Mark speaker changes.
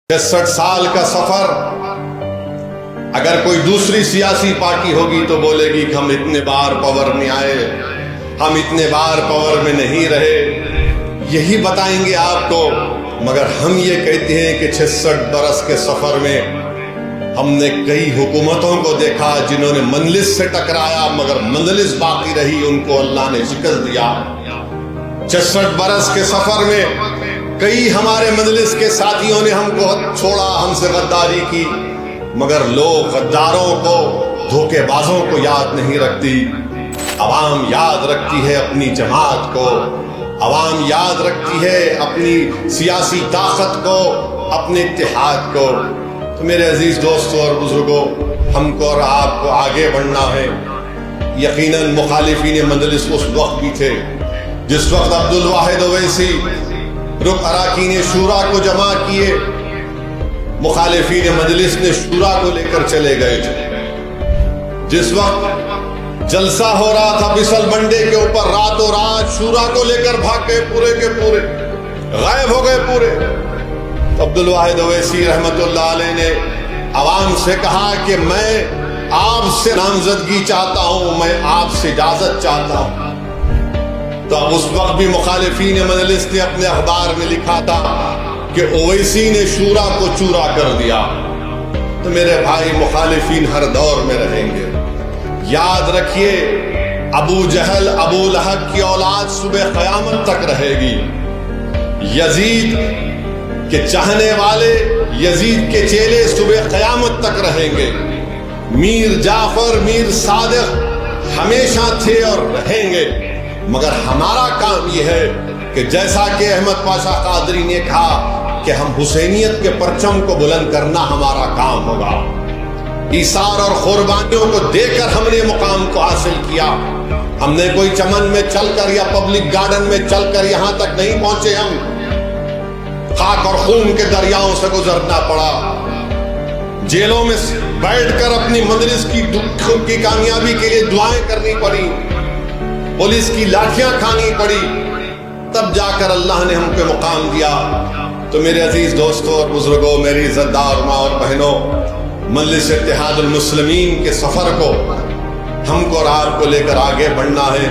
Speaker 1: 66 साल का सफर अगर कोई दूसरी सियासी पार्टी होगी तो बोलेगी कि हम इतने बार पावर में आए, हम इतने बार पावर में नहीं रहे, यही बताएंगे आपको। मगर हम ये कहते हैं कि 66 बरस के सफर में हमने कई हुकूमतों को देखा जिन्होंने मंजलिस से टकराया मगर मंजलिस बाकी रही, उनको अल्लाह ने शिकस्त दिया। 66 बरस के सफर में कई हमारे मजलिस के साथियों ने हमको छोड़ा, हमसे गद्दारी की, मगर लोग गद्दारों को, धोखेबाजों को याद नहीं रखती। अवाम याद रखती है अपनी जमात को, अवाम याद रखती है अपनी सियासी ताकत को, अपने इत्तेहाद को। तो मेरे अजीज दोस्तों और बुजुर्गों, हमको और आपको आगे बढ़ना है। यकीनन मुखालिफीन मजलिस उस वक्त भी थे जिस वक्त अब्दुल वाहिद ओवैसी रुक अराकीन शूरा को जमा किए, मुखालिफीन मजलिस ने शूरा को लेकर चले गए थे। जिस वक्त जलसा हो रहा था बिसल बंडे के ऊपर, रातों रात शूरा को लेकर भाग गए, पूरे के पूरे गायब हो गए पूरे। तो अब्दुल वाहिद ओवैसी रहमतुल्लाह अलैह ने आवाम से कहा कि मैं आपसे नामजदगी चाहता हूं, मैं आपसे इजाजत चाहता हूं। तो उस वक्त भी मुखालिफीन मजलिस ने अपने अखबार में लिखा था कि ओवैसी ने शूरा को चूरा कर दिया। तो मेरे भाई, मुखालिफीन हर दौर में रहेंगे। याद रखिए, अबू जहल, अबू लहब की औलाद सुबह क़यामत तक रहेगी। यजीद के चाहने वाले, यजीद के चेले सुबह क़यामत तक रहेंगे। मीर जाफर, मीर सादिक हमेशा थे और रहेंगे। मगर हमारा काम यह है कि जैसा कि अहमद पाशा कादरी ने कहा कि हम हुसैनियत के परचम को बुलंद करना हमारा काम होगा। ईसार और कुर्बानियों को देकर हमने मुकाम को हासिल किया। हमने कोई चमन में चलकर या पब्लिक गार्डन में चलकर यहां तक नहीं पहुंचे। हम खाक और खून के दरियाओं से गुजरना पड़ा, जेलों में बैठकर अपनी मजलिस की कामयाबी के लिए दुआएं करनी पड़ी, पुलिस की लाठियां खानी पड़ी, तब जाकर अल्लाह ने हमको मुकाम दिया। तो मेरे अजीज दोस्तों और बुजुर्गों, मेरी इज्जतदार माँ और बहनों, मजलिस इत्तेहादुल मुस्लिमीन के सफर को हमको और आपको लेकर आगे बढ़ना है।